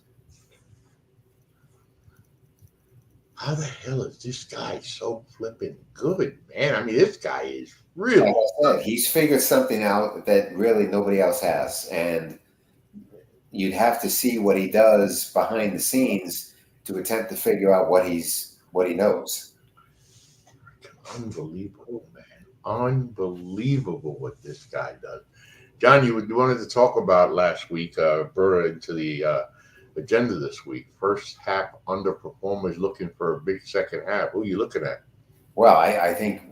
How the hell is this guy so flipping good, man? I mean, this guy is really. Like I said, he's figured something out that really nobody else has, and you'd have to see what he does behind the scenes to attempt to figure out what he knows. Unbelievable, man. Unbelievable what this guy does. John, you wanted to talk about last week, brought into the agenda this week. First half underperformers looking for a big second half. Who are you looking at? Well, I think,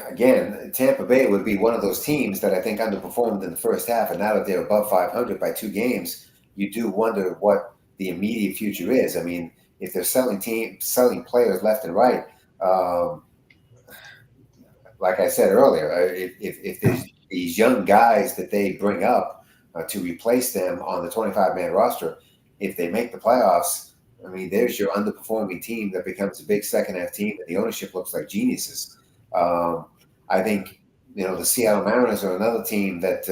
again, Tampa Bay would be one of those teams that I think underperformed in the first half, and now that they're above 500 by 2 games, you do wonder what the immediate future is. I mean, if they're selling players left and right, like I said earlier, if there's these young guys that they bring up to replace them on the 25-man roster, if they make the playoffs, I mean, there's your underperforming team that becomes a big second half team, and the ownership looks like geniuses. I think, the Seattle Mariners are another team that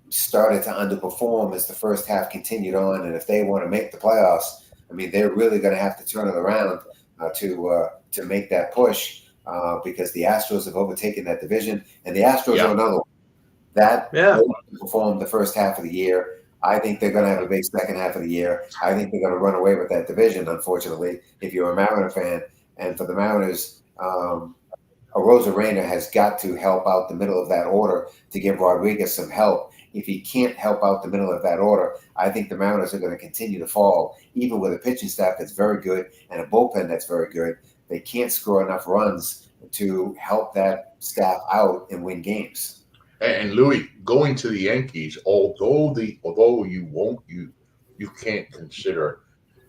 started to underperform as the first half continued on, and if they want to make the playoffs, I mean, they're really going to have to turn it around to make that push. Because the Astros have overtaken that division, and the Astros are another one that performed the first half of the year. I think they're going to have a big second half of the year. I think they're going to run away with that division, unfortunately, if you're a Mariner fan. And for the Mariners, Arozarena has got to help out the middle of that order to give Rodriguez some help. If he can't help out the middle of that order, I think the Mariners are going to continue to fall, even with a pitching staff that's very good and a bullpen that's very good. They can't score enough runs to help that staff out and win games. And Louis, going to the Yankees, although you can't consider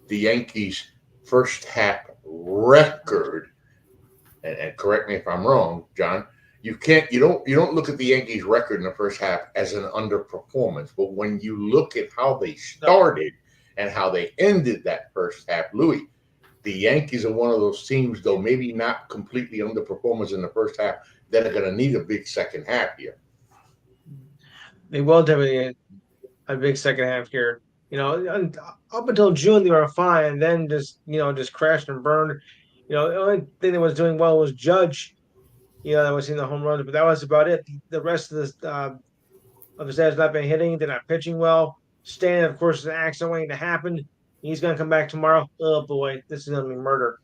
the Yankees' first half record, and correct me if I'm wrong, John. You don't look at the Yankees' record in the first half as an underperformance, but when you look at how they started and how they ended that first half, Louis, the Yankees are one of those teams, though maybe not completely underperformers in the first half, that are going to need a big second half here. They will definitely a big second half here. Up until June they were fine, and then just crashed and burned. The only thing that was doing well was Judge. That was in the home runs, but that was about it. The rest of the stats not been hitting. They're not pitching well. Stan, of course, is an accident waiting to happen. He's going to come back tomorrow. Oh boy, this is going to be murder.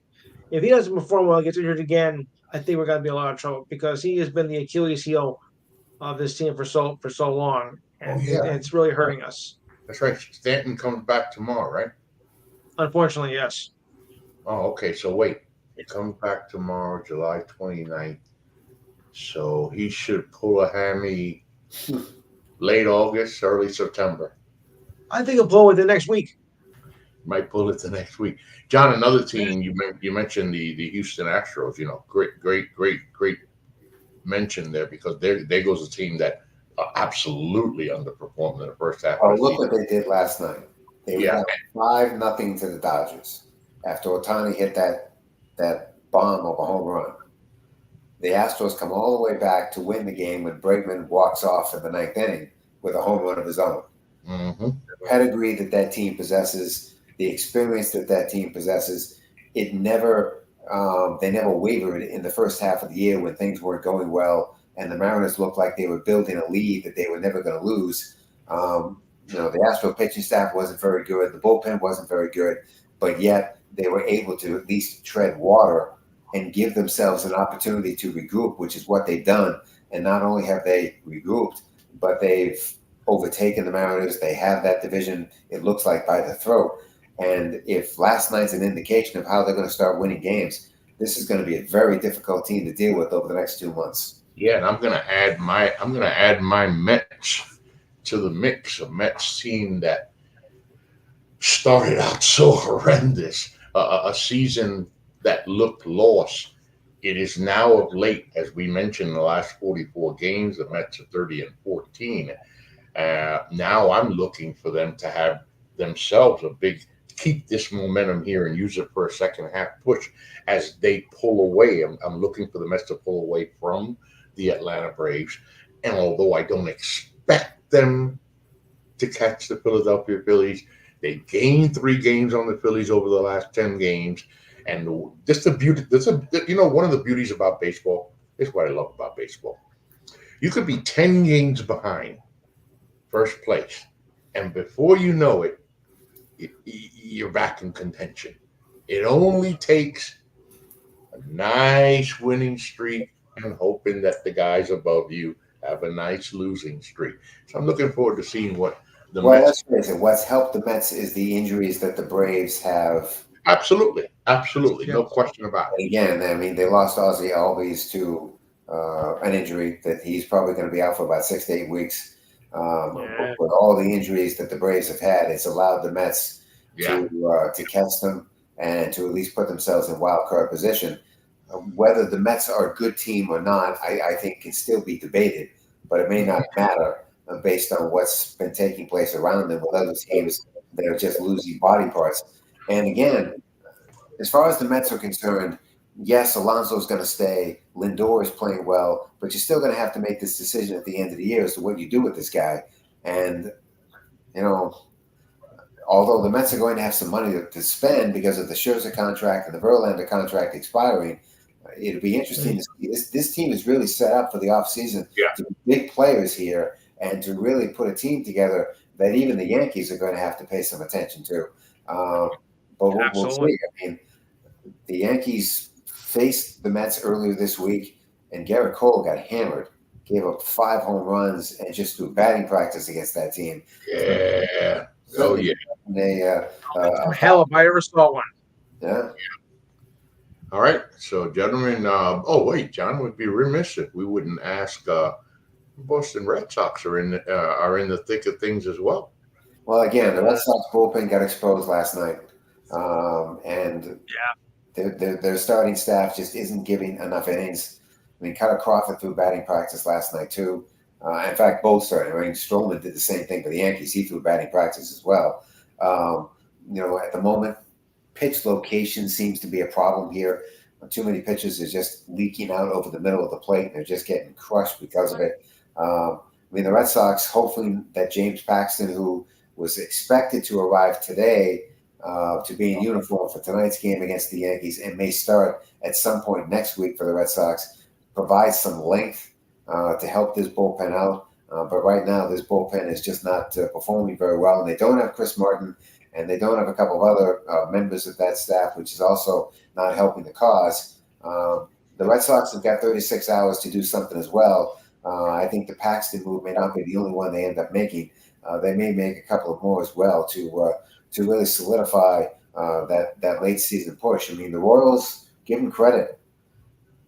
If he doesn't perform well, gets injured again, I think we're going to be in a lot of trouble because he has been the Achilles heel of this team for so long, and it's really hurting us. That's right. Stanton comes back tomorrow, right? Unfortunately, yes. Oh, okay. So wait, it comes back tomorrow, July 29th. So he should pull a hammy late August, early September. I think he'll pull it the next week. Might pull it the next week. John, another team you mentioned the Houston Astros. Great mention there because there goes a team that absolutely underperformed in the first half. Oh, look what they did last night. They were down 5-0 to the Dodgers after Ohtani hit that bomb of a home run. The Astros come all the way back to win the game when Bregman walks off in the ninth inning with a home run of his own. Mm-hmm. The pedigree that team possesses, the experience that team possesses, they never wavered in the first half of the year when things weren't going well, and the Mariners looked like they were building a lead that they were never going to lose. The Astro pitching staff wasn't very good, the bullpen wasn't very good, but yet they were able to at least tread water and give themselves an opportunity to regroup, which is what they've done. And not only have they regrouped, but they've overtaken the Mariners. They have that division, it looks like, by the throat. And if last night's an indication of how they're going to start winning games, this is going to be a very difficult team to deal with over the next 2 months. Yeah, and I'm going to add my Mets to the mix. A Mets team that started out so horrendous, a season that looked lost. It is now of late, as we mentioned, in the last 44 games, the Mets are 30-14. Now I'm looking for them to have themselves keep this momentum here and use it for a second half push as they pull away. I'm looking for the Mets to pull away from the Atlanta Braves. And although I don't expect them to catch the Philadelphia Phillies, they gained 3 games on the Phillies over the last 10 games. And just the beauty, one of the beauties about baseball is what I love about baseball. You could be 10 games behind first place, and before you know it, you're back in contention. It only takes a nice winning streak and hoping that the guys above you have a nice losing streak. So I'm looking forward to seeing what the Mets. What's helped the Mets is the injuries that the Braves have. Absolutely. No question about it. And again, I mean, they lost Ozzie Albies to an injury that he's probably going to be out for about 6 to 8 weeks. With all the injuries that the Braves have had, it's allowed the Mets to catch them and to at least put themselves in wild card position. Whether the Mets are a good team or not, I think can still be debated, but it may not matter based on what's been taking place around them with other teams that are just losing body parts. And again, as far as the Mets are concerned, yes, Alonso's going to stay. Lindor is playing well, but you're still going to have to make this decision at the end of the year as to what you do with this guy. And, you know, although the Mets are going to have some money to spend because of the Scherzer contract and the Verlander contract expiring, it'll be interesting to see. This team is really set up for the offseason to be big players here and to really put a team together that even the Yankees are going to have to pay some attention to. But we'll see. I mean, the Yankees faced the Mets earlier this week, and Garrett Cole got hammered. Gave up 5 home runs and just threw batting practice against that team. Yeah. Oh, yeah. Hell if I ever saw one. Yeah. All right. So, gentlemen, wait, John would be remiss if we wouldn't ask. Boston Red Sox are in the thick of things as well. Well, again, the Red Sox bullpen got exposed last night, and their starting staff just isn't giving enough innings. I mean, Cutter Crawford threw batting practice last night too. In fact, both started. I mean, Stroman did the same thing for the Yankees. He threw batting practice as well. At the moment, pitch location seems to be a problem here. Too many pitches are just leaking out over the middle of the plate. And they're just getting crushed because of it. The Red Sox, hopefully that James Paxton, who was expected to arrive today to be in uniform for tonight's game against the Yankees and may start at some point next week for the Red Sox, provides some length to help this bullpen out. But right now, this bullpen is just not performing very well. And they don't have Chris Martin, and they don't have a couple of other members of that staff, which is also not helping the cause. The Red Sox have got 36 hours to do something as well. I think the Paxton move may not be the only one they end up making. They may make a couple of more as well to really solidify that late season push. I mean, the Royals, give them credit.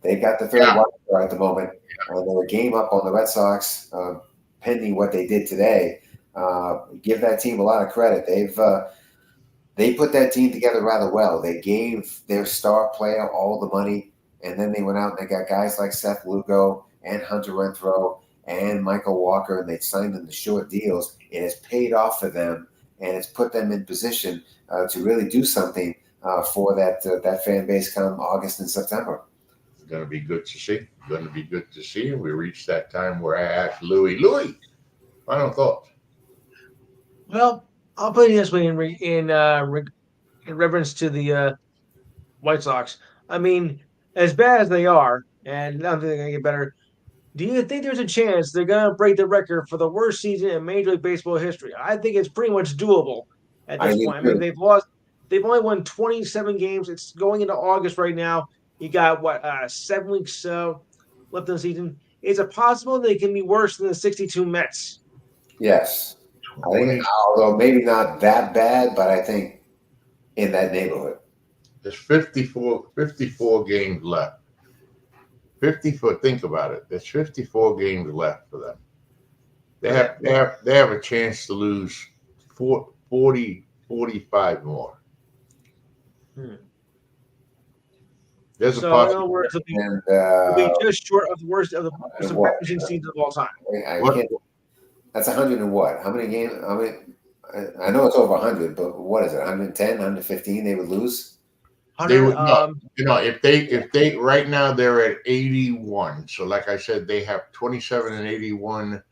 They got the third wild card at the moment. They're a game up on the Red Sox, pending what they did today. Give that team a lot of credit. They put that team together rather well. They gave their star player all the money, and then they went out and they got guys like Seth Lugo and Hunter Renfroe and Michael Walker, and they signed them to short deals. It has paid off for them, and it's put them in position to really do something for that fan base come August and September. It's going to be good to see. Going to be good to see. We reached that time where I asked Louis, final thoughts. Well, I'll put it this way in reference to the White Sox. I mean, as bad as they are, and I don't think they're going to get better, do you think there's a chance they're going to break the record for the worst season in Major League Baseball history? I think it's pretty much doable at this point. I mean, they've only won 27 games. It's going into August right now. You got 7 weeks left in the season. Is it possible they can be worse than the 62 Mets? Yes. I think, although maybe not that bad, but I think in that neighborhood. There's 54 games left. 54. Think about it. There's 54 games left for them. They have a chance to lose 40, 45 more. There's so in other words, it'll be just short of the worst of the most embarrassing season of all time. That's 100 and what? How many games? I know it's over 100, but what is it? 110, 115 they would lose? They would if they right now they're at 81. So like I said, they have 27 and 81.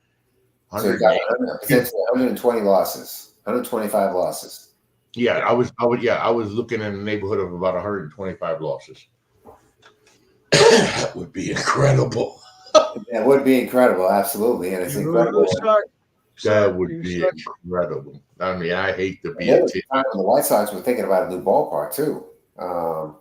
So you got 120 losses, 125 losses. Yeah, I was looking in the neighborhood of about 125 losses. That would be incredible. That would be incredible, absolutely, and it's incredible. That would be incredible. I mean, I hate to be a team. The White Sox were thinking about a new ballpark too, and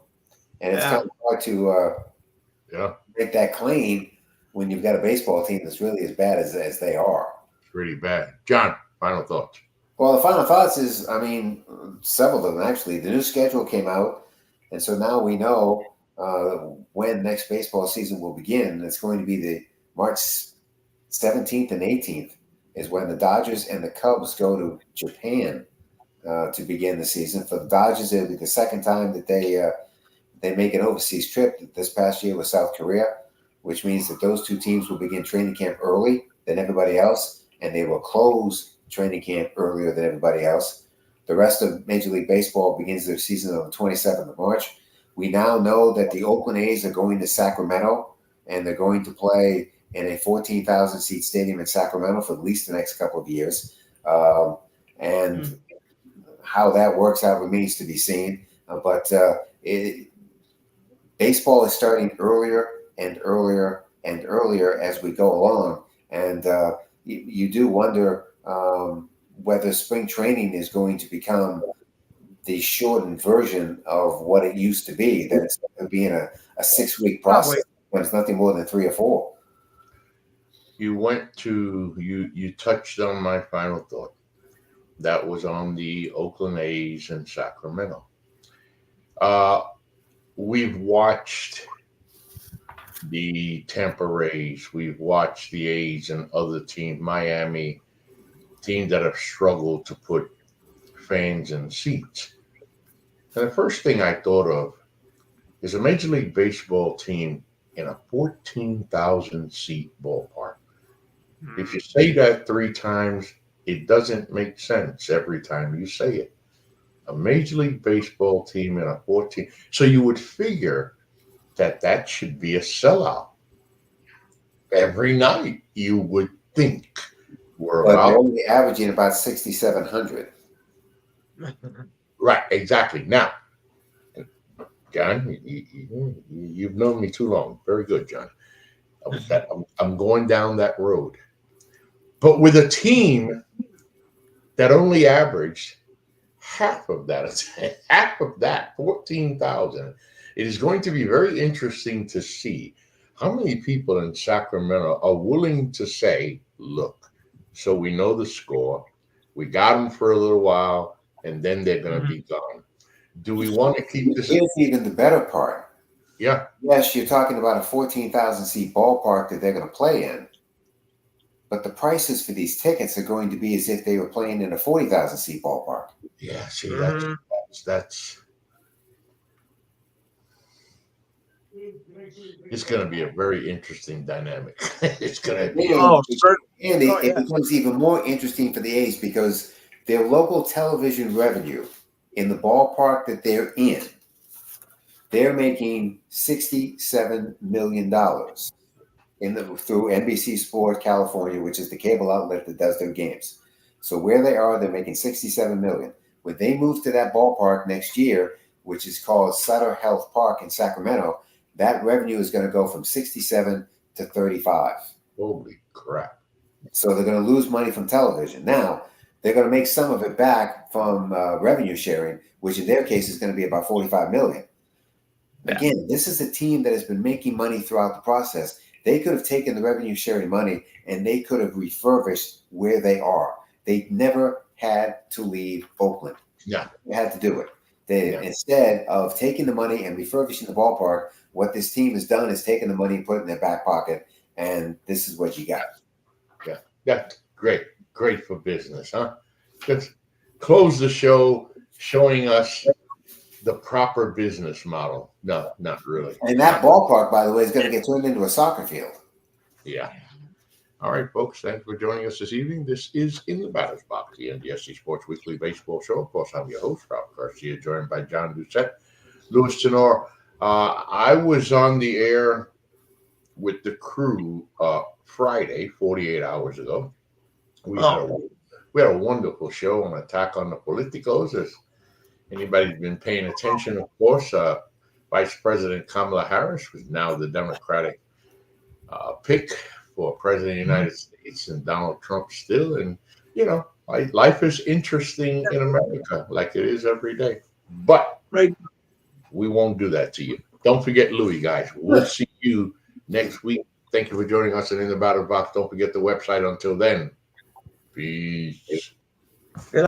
it's kind of hard to make that claim when you've got a baseball team that's really as bad as they are. Pretty bad. John, final thoughts. Well, the final thoughts is, I mean, several of them actually. The new schedule came out, and so now we know when next baseball season will begin. It's going to be the March 17th and 18th is when the Dodgers and the Cubs go to Japan to begin the season. For the Dodgers, it'll be the second time that they make an overseas trip. This past year was South Korea, which means that those two teams will begin training camp early than everybody else, and they will close training camp earlier than everybody else. The rest of Major League Baseball begins their season on the 27th of March. We now know that the Oakland A's are going to Sacramento, and they're going to play in a 14,000-seat stadium in Sacramento for at least the next couple of years. And how that works out remains to be seen. But baseball is starting earlier and earlier and earlier as we go along. And you do wonder whether spring training is going to become the shortened version of what it used to be, that it's going to be in a 6-week process when it's nothing more than 3 or 4. You touched on my final thought. That was on the Oakland A's in Sacramento. We've watched the Tampa Rays. We've watched the A's and other teams, Miami, teams that have struggled to put fans in seats. And the first thing I thought of is a Major League Baseball team in a 14,000-seat ballpark. If you say that 3 times, it doesn't make sense every time you say it. A Major League Baseball team in a 14. So you would figure that should be a sellout. Every night, you would think. But they're only averaging about 6,700. Right, exactly. Now, John, you've known me too long. Very good, John. I'm going down that road. But with a team that only averaged half of that, 14,000, it is going to be very interesting to see how many people in Sacramento are willing to say, look, so we know the score, we got them for a little while, and then they're going to be gone. Do we want to keep this? Here's even the better part. Yeah. Yes, you're talking about a 14,000-seat ballpark that they're going to play in. But the prices for these tickets are going to be as if they were playing in a 40,000-seat ballpark. Yeah, see, that's it's going to be a very interesting dynamic. It's going to be. It becomes even more interesting for the A's because their local television revenue in the ballpark that they're in, they're making $67 million through NBC Sports California, which is the cable outlet that does their games. So where they are, they're making $67 million. When they move to that ballpark next year, which is called Sutter Health Park in Sacramento, that revenue is going to go from 67 to 35. Holy crap. So they're going to lose money from television. Now, they're going to make some of it back from revenue sharing, which in their case is going to be about $45 million. Yeah. Again, this is a team that has been making money throughout the process. They could have taken the revenue sharing money and they could have refurbished where they are. They never had to leave Oakland. Yeah. They had to do it. Instead of taking the money and refurbishing the ballpark, what this team has done is taken the money and put it in their back pocket, and this is what you got. Yeah, that's great. Great for business, huh? Let's close the show showing us the proper business model. No, not really. And that ballpark, by the way, is going to get turned into a soccer field. Yeah. All right, folks. Thanks for joining us this evening. This is In the Batter's Box, the NGSC Sports Weekly Baseball Show. Of course, I'm your host, Ralph Garcia, joined by John Doucette, Louis Tenor. I was on the air with the crew Friday, 48 hours ago. We had a wonderful show on Attack on the Politicos. As anybody's been paying attention, of course, Vice President Kamala Harris, who's now the Democratic pick for President of the United States, and Donald Trump still. And, you know, life is interesting in America like it is every day. But we won't do that to you. Don't forget Louis, guys. We'll see you next week. Thank you for joining us in the Batter's Box. Don't forget the website. Until then, peace.